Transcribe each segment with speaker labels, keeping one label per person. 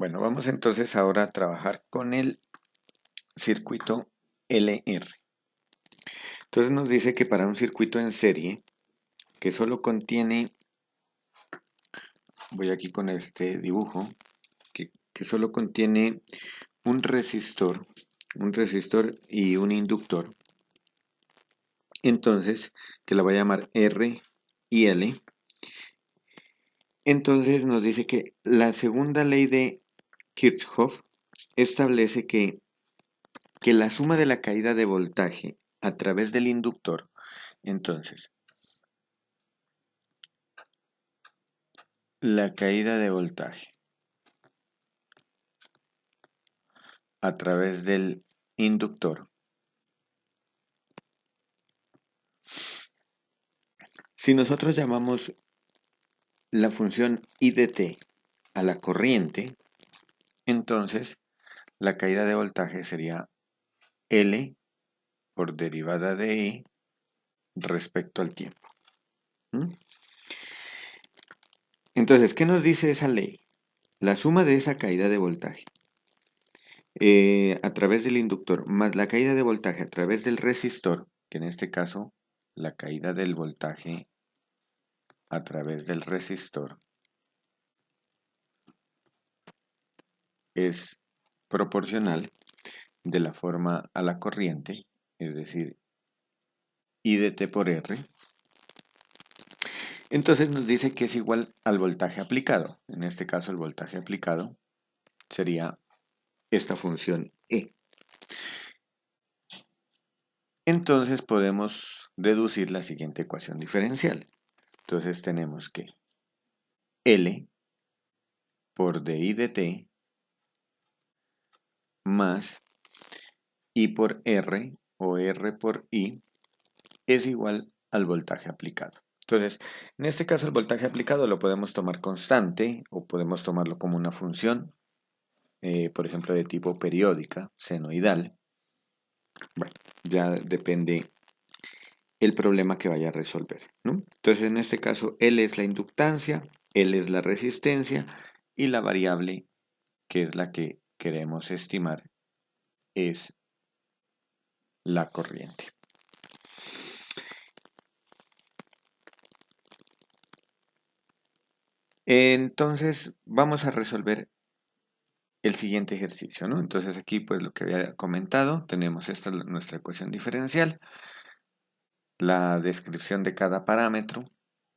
Speaker 1: Bueno, vamos entonces ahora a trabajar con el circuito LR. Entonces nos dice que para un circuito en serie que solo contiene, voy aquí con este dibujo, que solo contiene un resistor y un inductor, entonces que la voy a llamar R y L. Entonces nos dice que la segunda ley de Kirchhoff establece que la suma de la caída de voltaje a través del inductor, entonces, la caída de voltaje a través del inductor, si nosotros llamamos la función I de t a la corriente, entonces la caída de voltaje sería L por derivada de E respecto al tiempo. ¿Mm? Entonces, ¿qué nos dice esa ley? La suma de esa caída de voltaje a través del inductor más la caída de voltaje a través del resistor, que en este caso la caída del voltaje a través del resistor es proporcional de la forma a la corriente, es decir, I de t por R. Entonces nos dice que es igual al voltaje aplicado. En este caso el voltaje aplicado sería esta función E. Entonces podemos deducir la siguiente ecuación diferencial. Entonces tenemos que L por di de t más I por R o R por I es igual al voltaje aplicado. Entonces, en este caso el voltaje aplicado lo podemos tomar constante o podemos tomarlo como una función, por ejemplo, de tipo periódica, senoidal. Bueno, ya depende el problema que vaya a resolver, ¿no? Entonces, en este caso, L es la inductancia, L es la resistencia y la variable que es la que queremos estimar es la corriente. Entonces, vamos a resolver el siguiente ejercicio, ¿no? Entonces aquí, pues lo que había comentado, tenemos esta nuestra ecuación diferencial, la descripción de cada parámetro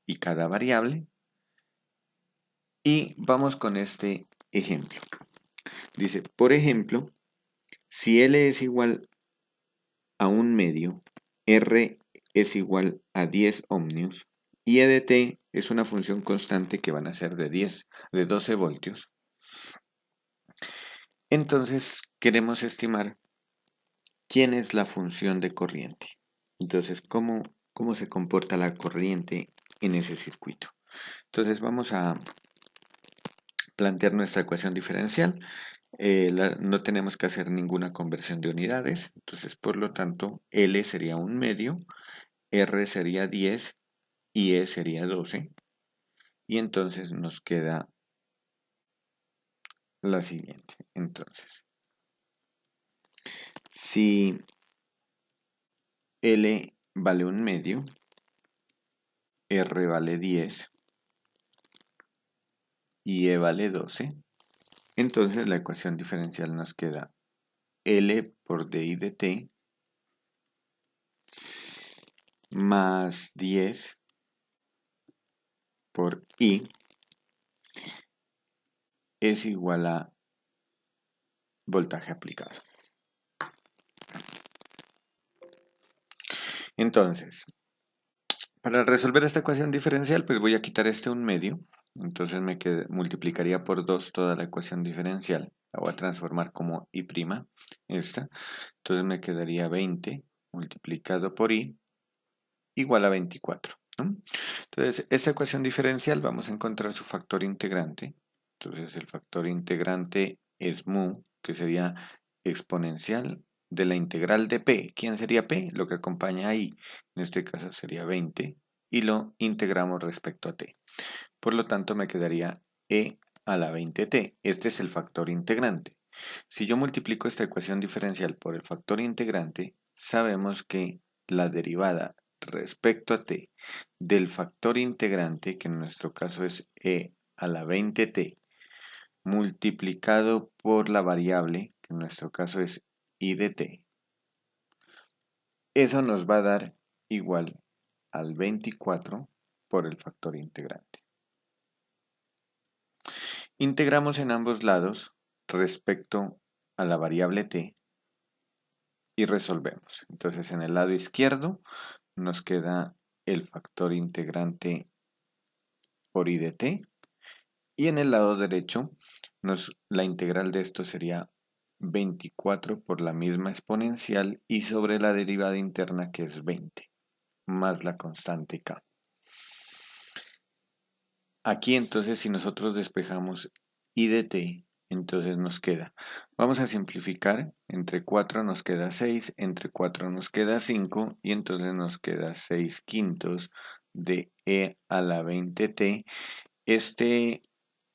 Speaker 1: y cada variable, y vamos con este ejemplo. Dice, por ejemplo, si L es igual a 1 medio, R es igual a 10 ohmios, y E de t es una función constante que van a ser de 12 voltios. Entonces, queremos estimar quién es la función de corriente. Entonces, ¿cómo se comporta la corriente en ese circuito? Entonces, vamos a plantear nuestra ecuación diferencial. No tenemos que hacer ninguna conversión de unidades. Entonces, por lo tanto, L sería 1 medio, R sería 10 y E sería 12. Y entonces nos queda la siguiente. Entonces, si L vale 1 medio, R vale 10 y E vale 12, entonces la ecuación diferencial nos queda L por di de t más 10 por I es igual a voltaje aplicado. Entonces, para resolver esta ecuación diferencial, pues voy a quitar este 1 medio. Entonces multiplicaría por 2 toda la ecuación diferencial. La voy a transformar como I', esta. Entonces me quedaría 20 multiplicado por I igual a 24, ¿no? Entonces, esta ecuación diferencial vamos a encontrar su factor integrante. Entonces, el factor integrante es mu, que sería exponencial de la integral de p. ¿Quién sería p? Lo que acompaña ahí. En este caso sería 20 y lo integramos respecto a t. Por lo tanto, me quedaría e a la 20t. Este es el factor integrante. Si yo multiplico esta ecuación diferencial por el factor integrante, sabemos que la derivada respecto a t del factor integrante, que en nuestro caso es e a la 20t, multiplicado por la variable, que en nuestro caso es i de t, eso nos va a dar igual al 24 por el factor integrante. Integramos en ambos lados respecto a la variable t y resolvemos. Entonces en el lado izquierdo nos queda el factor integrante por i de t y en el lado derecho la integral de esto sería 24 por la misma exponencial y sobre la derivada interna que es 20 más la constante k. Aquí entonces si nosotros despejamos i de t, entonces nos queda, vamos a simplificar, entre 4 nos queda 6, entre 4 nos queda 5 y entonces nos queda 6 quintos de e a la 20t. Este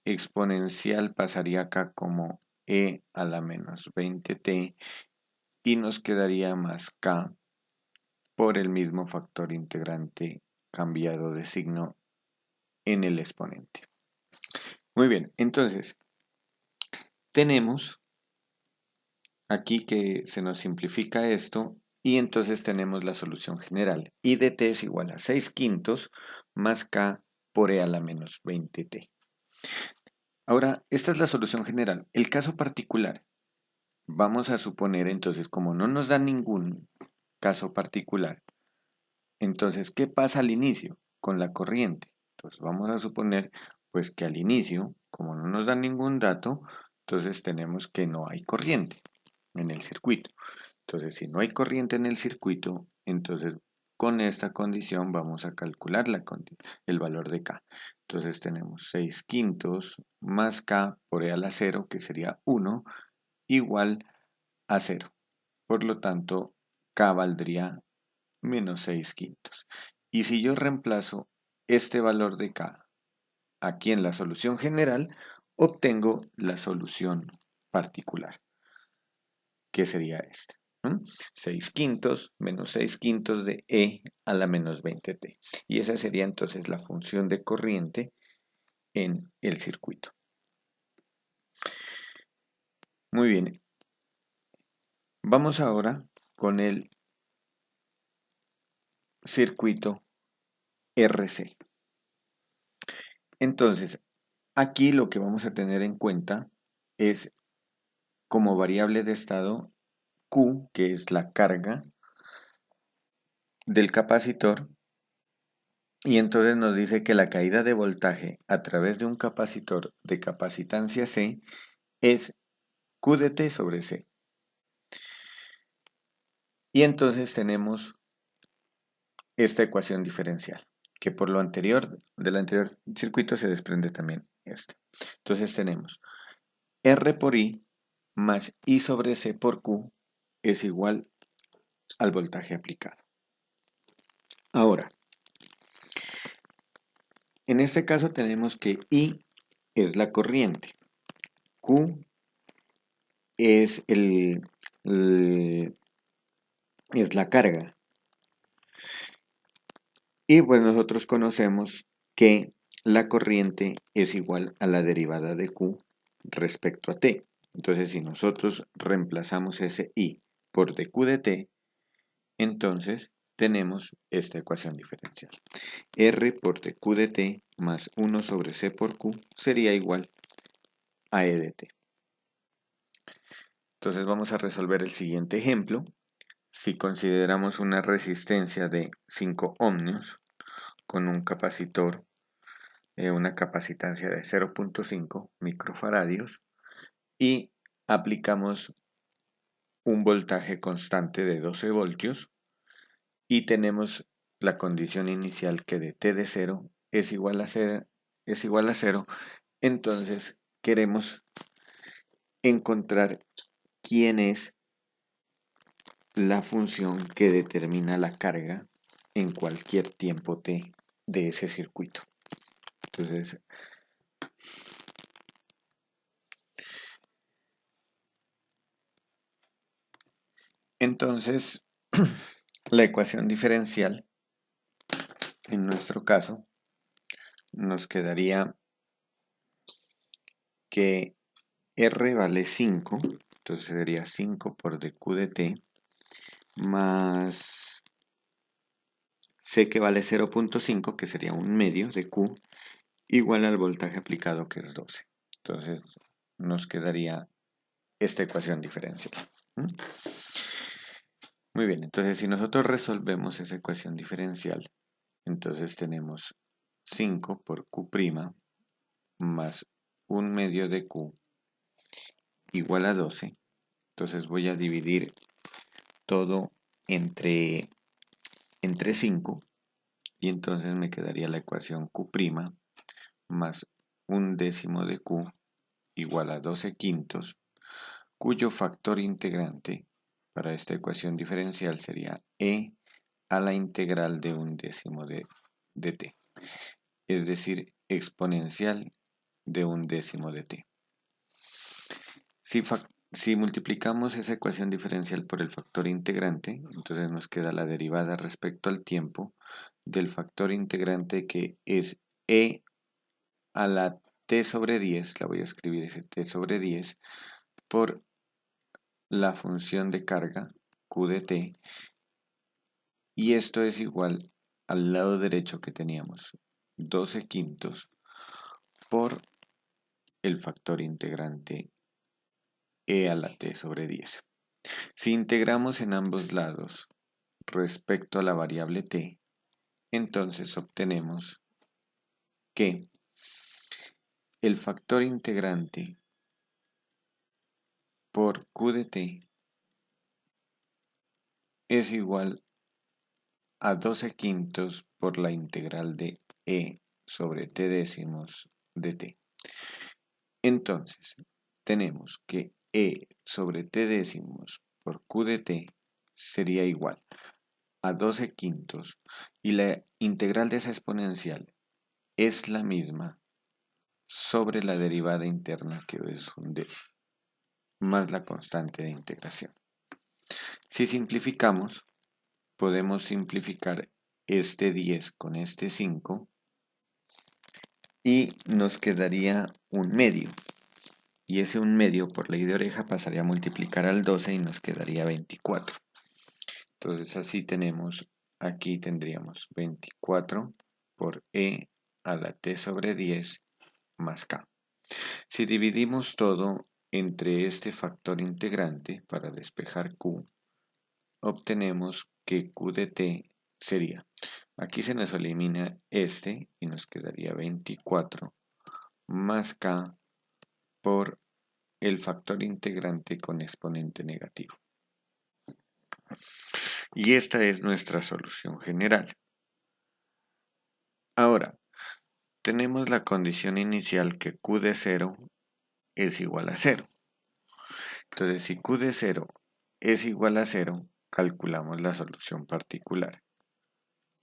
Speaker 1: exponencial pasaría acá como e a la menos 20t y nos quedaría más k por el mismo factor integrante cambiado de signo en el exponente. Muy bien, entonces tenemos aquí que se nos simplifica esto y entonces tenemos la solución general. I de t es igual a 6 quintos más k por e a la menos 20t. Ahora, esta es la solución general. El caso particular, vamos a suponer entonces, como no nos da ningún caso particular, entonces, ¿qué pasa al inicio con la corriente? Entonces, vamos a suponer pues que al inicio, como no nos dan ningún dato, entonces tenemos que no hay corriente en el circuito. Entonces, si no hay corriente en el circuito, entonces con esta condición vamos a calcular el valor de K. Entonces tenemos 6 quintos más K por E a la 0, que sería 1, igual a 0. Por lo tanto, K valdría menos 6 quintos. Y si yo reemplazo este valor de K aquí en la solución general, obtengo la solución particular, que sería esta. 6 quintos menos 6 quintos de E a la menos 20t. Y esa sería entonces la función de corriente en el circuito. Muy bien. Vamos ahora con el circuito RC. Entonces, aquí lo que vamos a tener en cuenta es como variable de estado Q, que es la carga del capacitor, y entonces nos dice que la caída de voltaje a través de un capacitor de capacitancia C es Q de T sobre C. Y entonces tenemos esta ecuación diferencial, que por lo anterior, del anterior circuito se desprende también esta. Entonces tenemos R por I más I sobre C por Q es igual al voltaje aplicado. Ahora, en este caso tenemos que I es la corriente, Q es, es la carga. Y pues nosotros conocemos que la corriente es igual a la derivada de Q respecto a T. Entonces, si nosotros reemplazamos ese I por dQ de T, entonces tenemos esta ecuación diferencial. R por dQ de T más 1 sobre C por Q sería igual a E de T. Entonces vamos a resolver el siguiente ejemplo. Si consideramos una resistencia de 5 ohmios con un capacitor, una capacitancia de 0.5 microfaradios y aplicamos un voltaje constante de 12 voltios y tenemos la condición inicial que de T de 0 es igual a 0, entonces queremos encontrar quién es la función que determina la carga en cualquier tiempo t de ese circuito. Entonces, Entonces, la ecuación diferencial, en nuestro caso, nos quedaría que R vale 5, entonces sería 5 por dq de t, más C que vale 0.5, que sería un medio de Q, igual al voltaje aplicado, que es 12. Entonces nos quedaría esta ecuación diferencial. Muy bien, entonces si nosotros resolvemos esa ecuación diferencial, entonces tenemos 5 por Q' más un medio de Q igual a 12. Entonces voy a dividir todo entre 5 y entonces me quedaría la ecuación Q' más un décimo de Q igual a 12 quintos, cuyo factor integrante para esta ecuación diferencial sería e a la integral de un décimo de t, es decir, exponencial de un décimo de t. Si multiplicamos esa ecuación diferencial por el factor integrante, entonces nos queda la derivada respecto al tiempo del factor integrante, que es e a la t sobre 10, la voy a escribir ese t sobre 10, por la función de carga q de t, y esto es igual al lado derecho que teníamos 12 quintos por el factor integrante e a la t sobre 10. Si integramos en ambos lados respecto a la variable t, entonces obtenemos que el factor integrante por q de t es igual a 12 quintos por la integral de e sobre t décimos de t. Entonces, tenemos que e sobre t décimos por q de t sería igual a 12 quintos, y la integral de esa exponencial es la misma sobre la derivada interna, que es un décimo, más la constante de integración. Si simplificamos, podemos simplificar este 10 con este 5 y nos quedaría un medio. Y ese un medio, por ley de oreja, pasaría a multiplicar al 12 y nos quedaría 24. Entonces así tenemos, aquí tendríamos 24 por e a la t sobre 10 más k. Si dividimos todo entre este factor integrante para despejar q, obtenemos que q de t sería, aquí se nos elimina este y nos quedaría 24 más k por el factor integrante con exponente negativo. Y esta es nuestra solución general. Ahora, tenemos la condición inicial que q de 0 es igual a 0. Entonces, si q de 0 es igual a 0, calculamos la solución particular.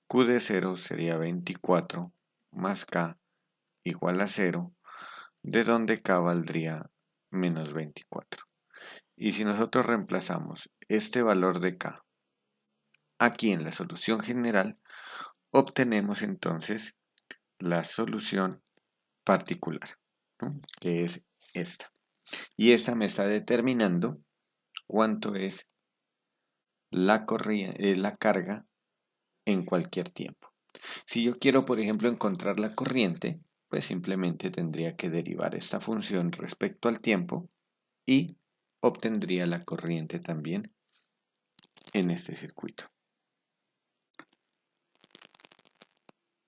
Speaker 1: Q de 0 sería 24 más k igual a 0, de donde k valdría menos 24. Y si nosotros reemplazamos este valor de k aquí en la solución general, obtenemos entonces la solución particular, ¿no?, que es esta. Y esta me está determinando cuánto es la carga en cualquier tiempo. Si yo quiero, por ejemplo, encontrar la corriente, pues simplemente tendría que derivar esta función respecto al tiempo y obtendría la corriente también en este circuito.